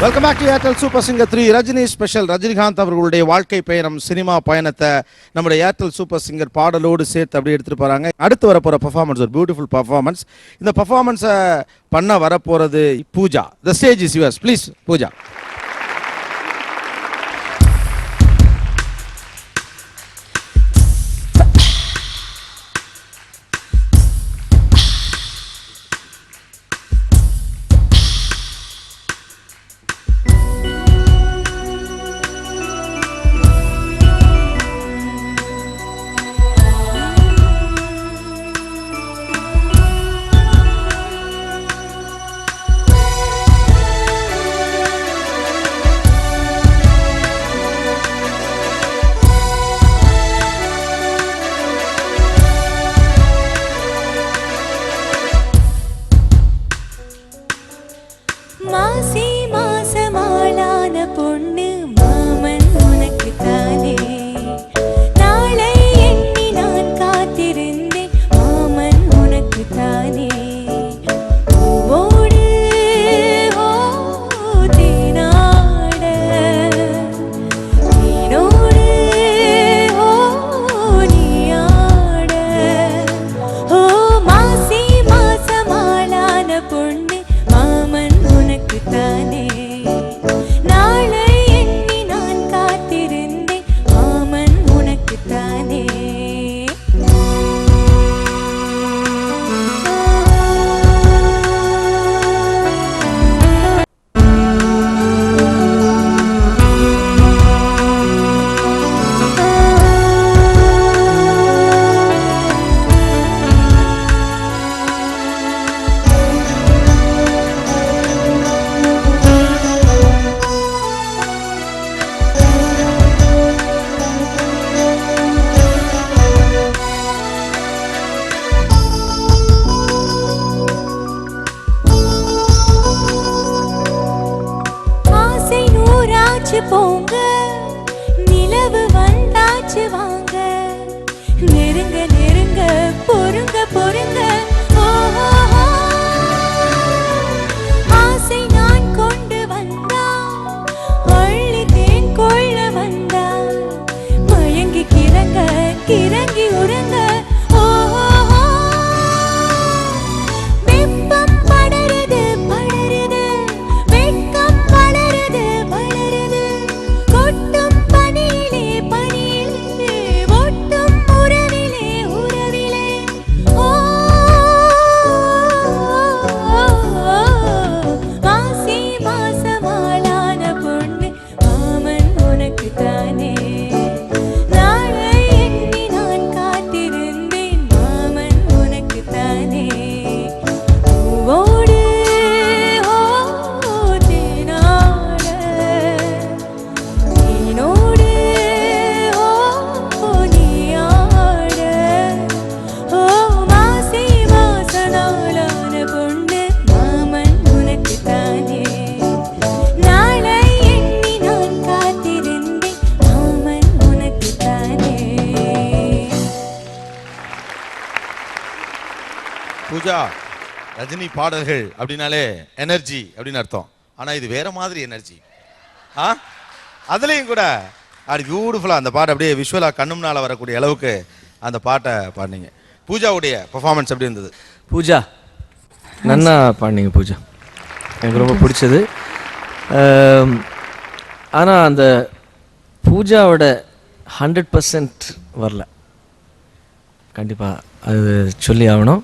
Welcome back to Airtel Super Singer 3 Rajini special. Rajinikanth அவர்களுடைய வாழ்க்கை பயணம், சினிமா பயணத்தை நம்முடைய ஏர்டெல் சூப்பர் சிங்கர் பாடலோடு சேர்த்து அப்படியே எடுத்துகிட்டு போகிறாங்க. அடுத்து வரப்போகிற பர்ஃபார்மன்ஸ் ஒரு பியூட்டிஃபுல் பர்ஃபார்மன்ஸ். இந்த பர்ஃபார்மன்ஸை பண்ண வரப்போகிறது Pooja. The stage is yours. Please Pooja. மாசி மாசமாளான பொண்ணு மாமன் உனக்கு தானே, நாளை எண்ணி நான் காத்திருந்தேன் மாமன் உனக்கு தானே. பூவோடு தேனாட நீனோடு நீயாட. ஓ மாசி மாசமாளான பொண்ணு மாமன் உனக்கு தானே, நாளை எண்ணி நான் காத்திருந்தேன் மாமன் உனக்கு தானே. ஆசை நூறாச்சு போங்க, நிலவு வந்தாச்சு வாங்க, நெருங்க நெருங்க பொறுங்க பொறுங்க. ஓஹோ ஆசை நான் கொண்டு வந்தா, அள்ளி தேன் கொள்ள வந்தா, மயங்கி கிறங்க கிறங்கி உறங்க. ஓஹோ வெப்பம் படருது படருது, வெட்கம் வளருது வளருது, கொட்டும் பனியிலே பனியிலே, ஒட்டும் உறவிலே உறவிலே. ஓ மாசி மாசமாளான பொண்ணு மாமன் உனக்கு தானே, நாளை எண்ணி நான் காத்திருந்தேன் மாமன் உனக்கு தானே. பூவோடு தேனாட நீனோடு நீயாட. ஓ மாசி மாசனாளான பொண்ணு மாமன் உனக்கு தானே, நாளை எண்ணி நான் காத்திருந்தேன் மாமன் உனக்கு தானே. பூஜா, ரஜினி பாடல்கள் அப்படின்னாலே எனர்ஜி அப்படின்னு அர்த்தம். ஆனால் இது வேற மாதிரி எனர்ஜி. அதுலேயும் கூட அது பியூட்டிஃபுல்லாக அந்த பாட்டு அப்படியே விஷுவலாக கண்ணு முன்னால் வரக்கூடிய அளவுக்கு அந்த பாட்டை பாடினீங்க. பூஜாவுடைய பர்ஃபார்மன்ஸ் எப்படி இருந்தது? பூஜா நன்னா பாடினீங்க பூஜா, எனக்கு ரொம்ப பிடிச்சது. ஆனால் அந்த பூஜாவோட 100% வரல, கண்டிப்பாக அது சொல்லி ஆகணும்.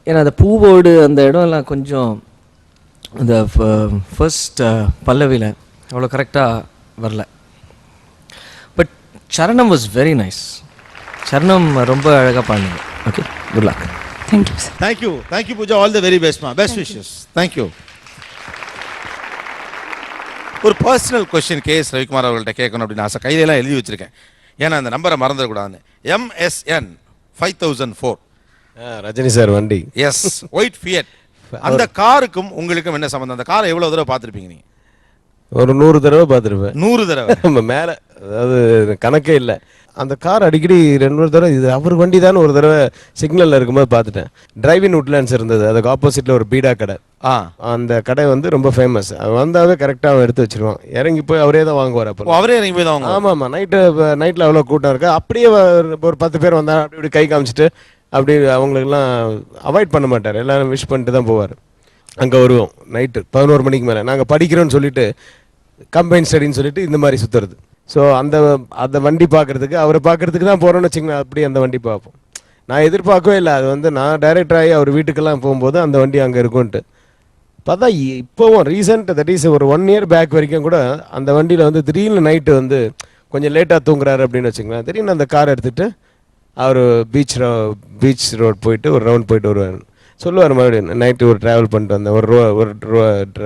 ஏன்னா அந்த பூவோடு அந்த இடம்லாம் கொஞ்சம் அந்த ஃபர்ஸ்ட் பல்லவியில் அவ்வளோ கரெக்டாக வரல. பட் சரணம் வாஸ் வெரி நைஸ். சரணம் ரொம்ப அழகாக பாடினீங்க. Okay, good luck. Thank you sir. Thank you Pooja. All the very பெஸ்ட்மா. Best wishes. தேங்க்யூ. ஒரு பர்சனல் கொஸ்டின் கேஎஸ் ரவிக்குமார் அவர்கள்ட்ட கேட்கணும் அப்படின்னு ஆசை. கையிலெல்லாம் எழுதி வச்சிருக்கேன், ஏன்னா அந்த நம்பரை மறந்துடக்கூடாதுன்னு. MSN 5004 ரஜினி சார் வண்டி. Yes, white Fiat. அந்த காருக்கும் உங்களுக்கும் என்ன சம்பந்தம்? அந்த காரை எவ்வளோ தடவை பார்த்துருப்பீங்க நீங்கள்? ஒரு 100 தடவை பார்த்துருப்பேன். 100 தடவை. நம்ம மேலே, அதாவது கணக்கே இல்லை. அந்த கார் அடிக்கடி 2 தடவை இது அவர் வண்டி தான் ஒரு தடவை சிக்னலில் இருக்கும்போது பார்த்துட்டேன். டிரைவின் உட்லாண்ட்ஸ் இருந்தது, அதுக்கு ஆப்போசிட்டில் ஒரு பீடா கடை. அந்த கடை வந்து ரொம்ப ஃபேமஸ். வந்தாவே கரெக்டாக அவன் எடுத்து வச்சிருவான். இறங்கி போய் அவரே தான் வாங்குவார். அப்போ அவரே இறங்கி போய் தான். ஆமாம் ஆமாம். நைட்டில் அவ்வளோ கூட்டம் இருக்கு. அப்படியே ஒரு 10 பேர் வந்தால் அப்படி இப்படி கை காமிச்சிட்டு அப்படி அவங்களுக்கெல்லாம் அவாய்ட் பண்ண மாட்டார். எல்லாரும் விஷ் பண்ணிட்டு தான் போவார். அங்கே வருவோம் நைட்டு 11 மணிக்கு மேலே. நாங்கள் படிக்கிறோன்னு சொல்லிட்டு கம்பைன் ஸ்டடின்னு சொல்லிட்டு இந்த மாதிரி சுற்றுறது. ஸோ அந்த வண்டி பார்க்குறதுக்கு அவரை பார்க்குறதுக்கு தான் போகிறோன்னு வச்சுக்கோங்க. அப்படியே அந்த வண்டி பார்ப்போம். நான் எதிர்பார்க்கவே இல்லை. அது வந்து நான் டைரக்டர் ஆகி அவர் வீட்டுக்கெல்லாம் போகும்போது அந்த வண்டி அங்கே இருக்கும்ன்ட்டு பார்த்தா இப்போவும் ரீசெண்ட், தட் இஸ் ஒரு 1 இயர் பேக் வரைக்கும் கூட அந்த வண்டியில் வந்து திடீர்னு நைட்டு வந்து கொஞ்சம் லேட்டாக தூங்குறாரு அப்படின்னு வச்சுக்கோங்களேன். திடீர்னு அந்த கார் எடுத்துகிட்டு அவர் பீச் ரோட் போயிட்டு ஒரு ரவுண்ட் போயிட்டு வருவார். சொல்லுவார் மறுபடியும் நைட்டு ஒரு ட்ராவல் பண்ணிட்டு வந்தேன், ஒரு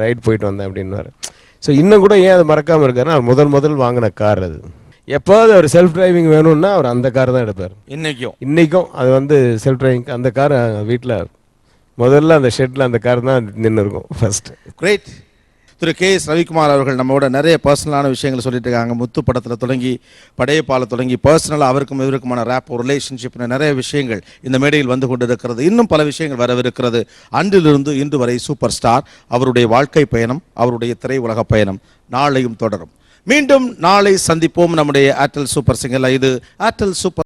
ரைட் போயிட்டு வந்தேன் அப்படின்வார். ஸோ இன்னும் கூட ஏன் அதை மறக்காமல் இருக்காருன்னா அவர் முதல் வாங்கின கார் அது. எப்போது அவர் செல்ஃப் டிரைவிங் வேணும்னா அவர் அந்த கார் தான் எடுப்பார். இன்றைக்கும் அது வந்து செல்ஃப் டிரைவிங் அந்த கார் வீட்டில் முதல்ல அந்த ஷெட்டில் அந்த கார் தான் நின்று இருக்கும் ஃபர்ஸ்ட். கிரேட். திரு கே.எஸ். ரவிக்குமார் அவர்கள் நம்மளோட நிறைய பர்சனலான விஷயங்களை சொல்லிட்டு இருக்காங்க. முத்து படத்தில் தொடங்கி படையப்பால தொடங்கி பர்சனலாக அவருக்கும் இவருக்குமான ரேப் ரிலேஷன்ஷிப்னு நிறைய விஷயங்கள் இந்த மேடையில் வந்து கொண்டு இருக்கிறது. இன்னும் பல விஷயங்கள் வரவிருக்கிறது. அன்றிலிருந்து இன்று வரை சூப்பர் ஸ்டார் அவருடைய வாழ்க்கை பயணம், அவருடைய திரையுலக பயணம் நாளையும் தொடரும். மீண்டும் நாளை சந்திப்போம் நம்முடைய ஏர்டெல் சூப்பர் சிங்கர்ல. இது ஏர்டெல் சூப்பர்